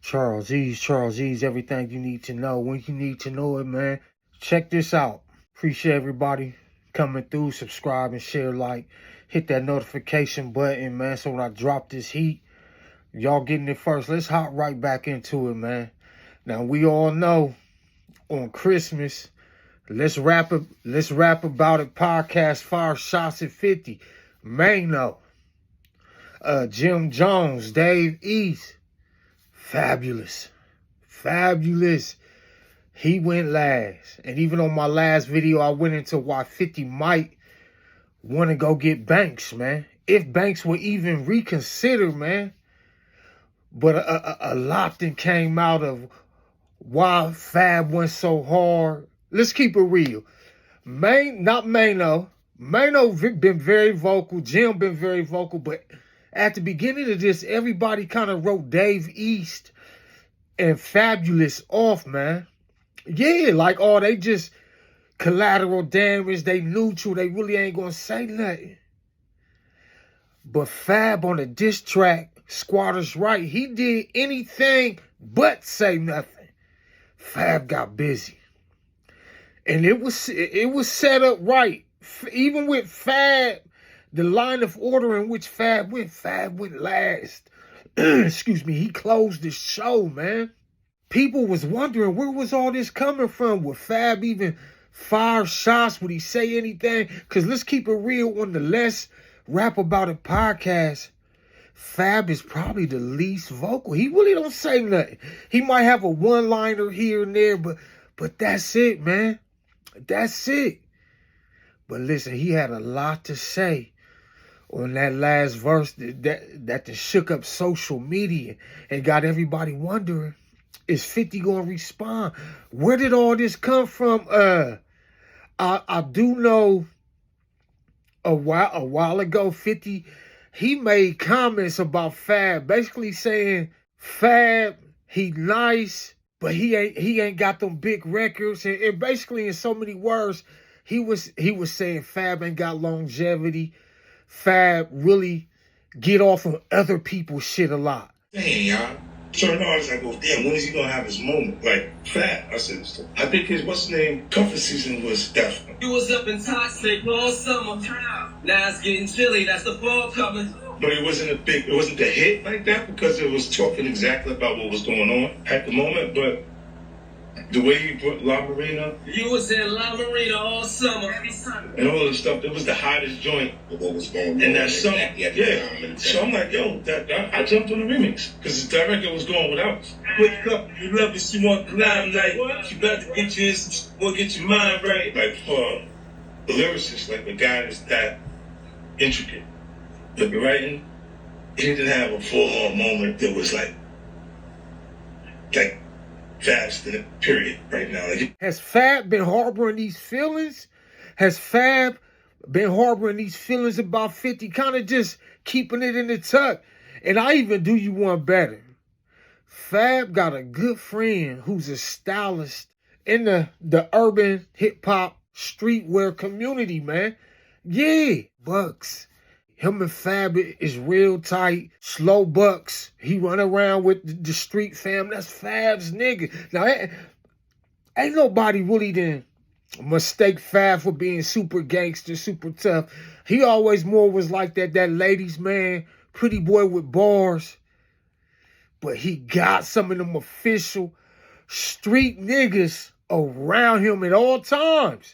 Charles Ease, everything you need to know when you need to know it, man. Check this out. Appreciate everybody coming through. Subscribe and share, like. Hit that notification button, man, so when I drop this heat, y'all getting it first. Let's hop right back into it, man. Now, we all know on Christmas, Let's Rap About It podcast, fire shots at 50. Maino, Jimjones, Dave East. Fabulous. He went last. And even on my last video, I went into why 50 might want to go get Banks, man. If Banks would even reconsider, man. But a lot then came out of why Fab went so hard. Let's keep it real. Not Maino. Maino been very vocal. Jim been very vocal. But at the beginning of this, everybody kind of wrote Dave East and Fabulous off, man. Yeah, like, oh, they just collateral damage, they neutral, they really ain't gonna say nothing. But Fab on the diss track, Squatters Right, he did anything but say nothing. Fab got busy. And it was set up right. Even with Fab, the line of order in which Fab went last. Excuse me, he closed the show, man. People was wondering, where was all this coming from? Would Fab even fire shots? Would he say anything? Because let's keep it real, on the Let's Rap About It podcast, Fab is probably the least vocal. He really don't say nothing. He might have a one-liner here and there, but that's it, man. That's it. But listen, he had a lot to say on that last verse that shook up social media and got everybody wondering, is 50 gonna respond? Where did all this come from? I do know a while ago, 50, he made comments about Fab, basically saying Fab, he nice, but he ain't got them big records. And basically, in so many words, he was saying Fab ain't got longevity. Fab really get off on other people's shit a lot. Damn, y'all. Certain artists, I go, damn, when is he gonna have his moment? Like, Fat, I said, I think his, what's his name, comfort season was definitely. You was up in Toxic all summer. Now it's getting chilly, that's the fall coming. But it wasn't the hit like that because it was talking exactly about what was going on at the moment. But the way you put La Marina. You was in La Marina all summer. And all the stuff, it was the hottest joint. What was going on in that summer. Yeah. So I'm like, yo, I jumped on the remix because the director was going without us. Wake up, you love it, she want the limelight. She about to get you in, we'll get your mind right. Like, for the lyricist, like the guy that's that intricate. But the writing, he didn't have a full-on moment that was like fast in a period right now. Has Fab been harboring these feelings? Has Fab been harboring these feelings about 50? Kind of just keeping it in the tuck. And I even do you one better. Fab got a good friend who's a stylist in the urban hip-hop streetwear community, man. Yeah, Bucks. Him and Fab is real tight. Slow Bucks. He run around with the street fam. That's Fab's nigga. Now, ain't nobody really done mistake Fab for being super gangster, super tough. He always more was like that ladies man, pretty boy with bars. But he got some of them official street niggas around him at all times.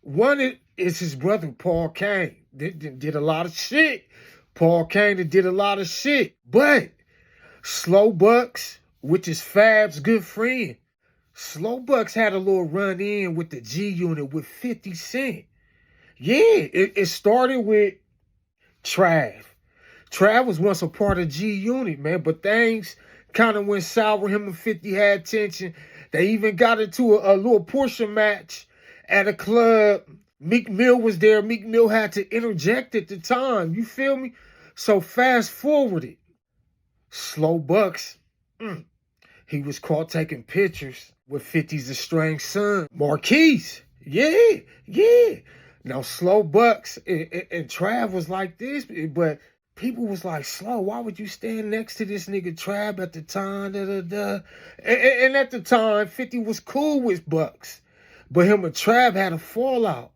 One is his brother, Paul Kane. Did a lot of shit. Paul Kane did a lot of shit. But Slow Bucks, which is Fab's good friend, Slow Bucks had a little run in with the G Unit with 50 Cent. Yeah, it started with Trav. Trav was once a part of G Unit, man, but things kind of went sour. Him and 50 had tension. They even got into a little portion match at a club. Meek Mill was there. Meek Mill had to interject at the time. You feel me? So fast forwarded. Slow Bucks. He was caught taking pictures with 50's estranged son, Marquise. Yeah. Now Slow Bucks and Trav was like this, but people was like, Slow, why would you stand next to this nigga Trap at the time? And at the time, 50 was cool with Bucks. But him and Trap had a fallout.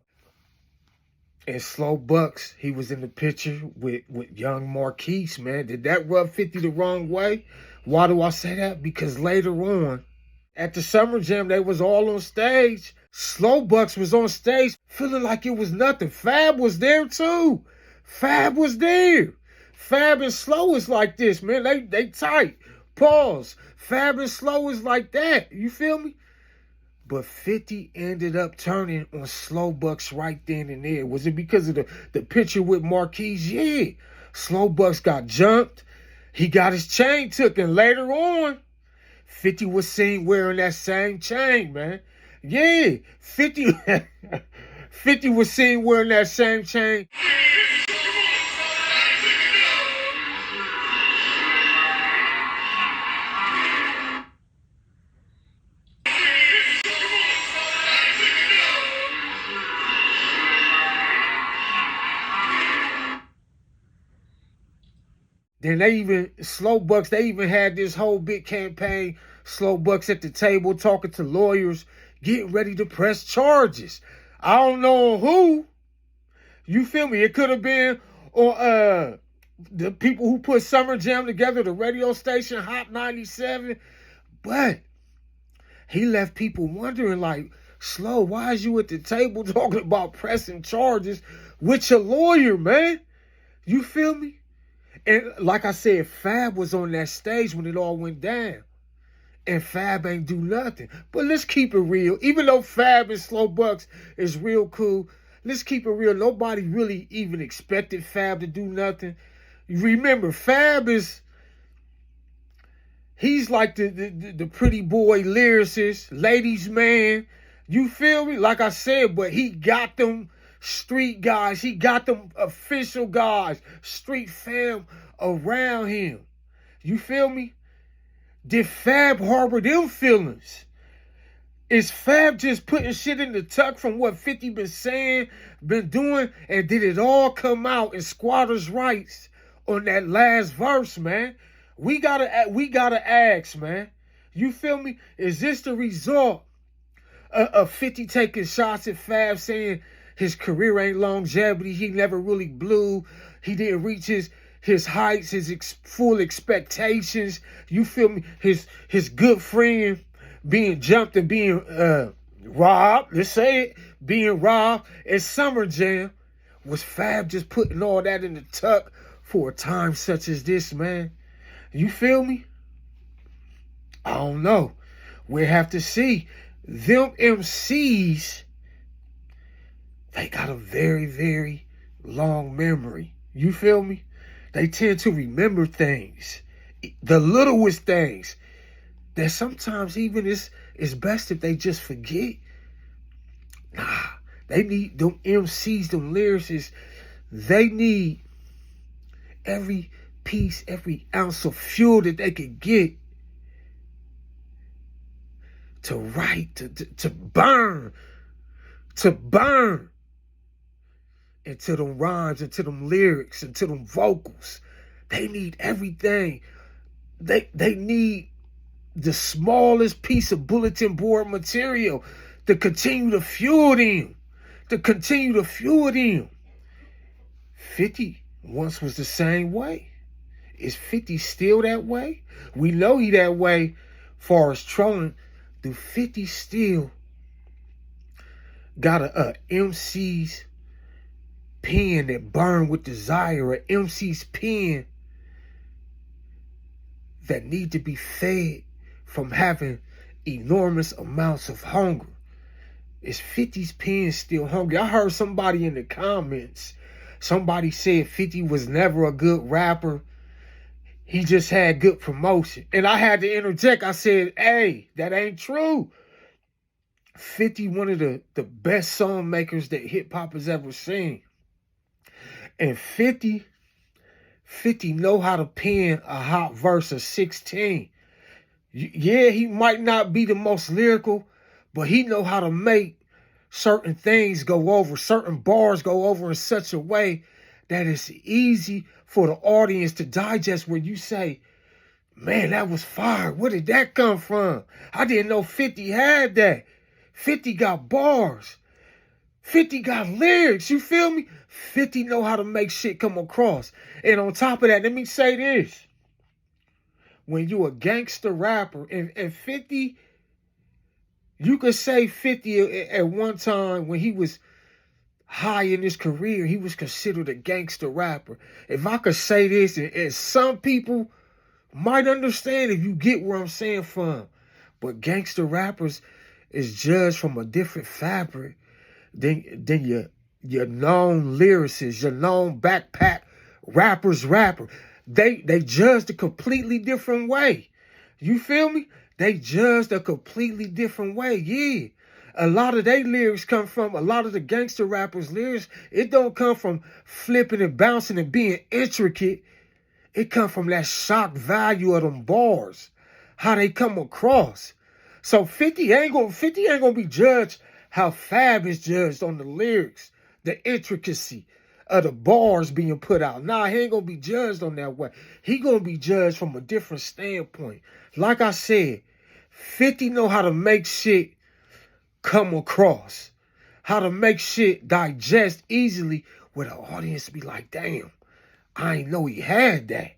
And Slow Bucks, he was in the picture with young Marquise, man. Did that rub 50 the wrong way? Why do I say that? Because later on, at the Summer Jam, they was all on stage. Slow Bucks was on stage feeling like it was nothing. Fab was there too. Fab was there. Fab and Slow is like this, man. They tight. Pause. Fab and Slow is like that. You feel me? But 50 ended up turning on Slow Bucks right then and there. Was it because of the picture with Marquise? Yeah. Slow Bucks got jumped. He got his chain took. And later on, 50 was seen wearing that same chain, man. Yeah. 50 was seen wearing that same chain. Then Slow Bucks, they even had this whole big campaign, Slow Bucks at the table talking to lawyers, getting ready to press charges. I don't know who. You feel me? It could have been on the people who put Summer Jam together, the radio station, Hot 97. But he left people wondering, like, Slow, why is you at the table talking about pressing charges with your lawyer, man? You feel me? And like I said, Fab was on that stage when it all went down. And Fab ain't do nothing. But let's keep it real. Even though Fab and Slow Bucks is real cool, let's keep it real. Nobody really even expected Fab to do nothing. Remember, Fab he's like the pretty boy lyricist, ladies man. You feel me? Like I said, but he got them street guys. He got them official guys, street fam around him. You feel me? Did Fab harbor them feelings? Is Fab just putting shit in the tuck from what 50 been saying, been doing, and did it all come out in squatters' rights on that last verse, man? We gotta ask, man. You feel me? Is this the result of 50 taking shots at Fab, saying his career ain't longevity, he never really blew, he didn't reach his heights, his full expectations? You feel me? His good friend being jumped and being robbed, let's say it, being robbed at Summer Jam. Was Fab just putting all that in the tuck for a time such as this, man? You feel me? I don't know. We'll have to see. Them MCs, they got a very, very long memory. You feel me? They tend to remember things, the littlest things, that sometimes even it's best if they just forget. Nah, they need them MCs, them lyricists. They need every piece, every ounce of fuel that they could get to write, to burn into them rhymes, into them lyrics, into them vocals. They need everything. They need the smallest piece of bulletin board material to continue to fuel them. 50 once was the same way. Is 50 still that way? We know he that way far as trolling. Do 50 still got a MC's pen that burn with desire, an MC's pen that need to be fed from having enormous amounts of hunger? Is 50's pen still hungry? I heard somebody in the comments, somebody said 50 was never a good rapper. He just had good promotion. And I had to interject. I said, hey, that ain't true. 50, one of the best song makers that hip hop has ever seen. And 50 know how to pen a hot verse of 16. Yeah, he might not be the most lyrical, but he know how to make certain things go over, certain bars go over in such a way that it's easy for the audience to digest when you say, man, that was fire. Where did that come from? I didn't know 50 had that. 50 got bars. 50 got lyrics. You feel me? 50 know how to make shit come across. And on top of that, let me say this. When you a gangster rapper, and 50, you could say 50 at one time when he was high in his career, he was considered a gangster rapper. If I could say this, and some people might understand if you get where I'm saying from, but gangster rappers is judged from a different fabric than your known lyricists, your known backpack rapper. They judged a completely different way. You feel me? They judged a completely different way. Yeah. A lot of their lyrics come from, a lot of the gangster rappers' lyrics, it don't come from flipping and bouncing and being intricate. It come from that shock value of them bars, how they come across. So 50 ain't gonna be judged how Fab is judged on the lyrics, the intricacy of the bars being put out. Nah, he ain't gonna be judged on that way. He gonna be judged from a different standpoint. Like I said, 50 know how to make shit come across, how to make shit digest easily where the audience be like, damn, I ain't know he had that.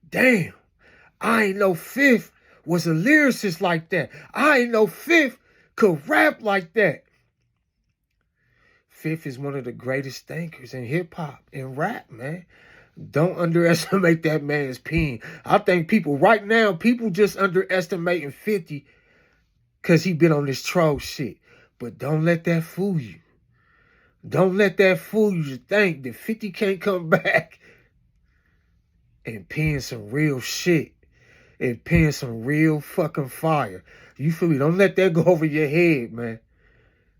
Damn, I ain't know Fifth was a lyricist like that. I ain't know Fifth could rap like that. Fifth is one of the greatest thinkers in hip-hop and rap, man. Don't underestimate that man's pen. I think people just underestimating 50 because he been on this troll shit. But don't let that fool you. Don't let that fool you to think that 50 can't come back and pen some real shit. And pen some real fucking fire. You feel me? Don't let that go over your head, man.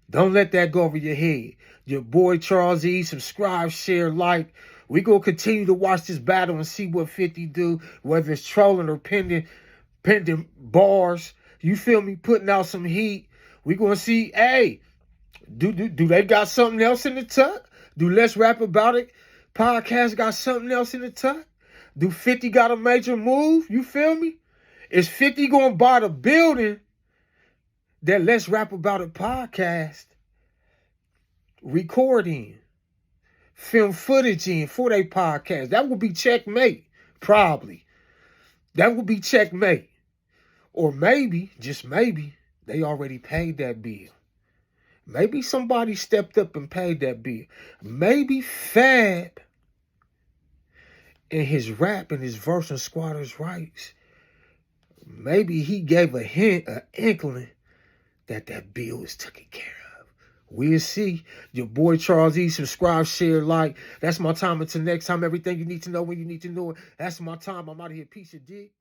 Don't let that go over your head. Your boy Charles E. Subscribe, share, like. We gonna continue to watch this battle and see what 50 do. Whether it's trolling or pending bars. You feel me? Putting out some heat. We gonna see, hey, do they got something else in the tuck? Do Let's Rap About It podcast got something else in the tuck? Do 50 got a major move? You feel me? Is 50 gonna buy the building that Let's Rap About It podcast recording, film footage in for their podcast? That would be checkmate, probably. That would be checkmate. Or maybe, just maybe, they already paid that bill. Maybe somebody stepped up and paid that bill. Maybe Fab in his rap and his verse on Squatters' Rights, maybe he gave a hint, an inkling that bill is taken care of. We'll see. Your boy Charles E. Subscribe, share, like. That's my time. Until next time, everything you need to know when you need to know it. That's my time. I'm out of here. Peace of dick.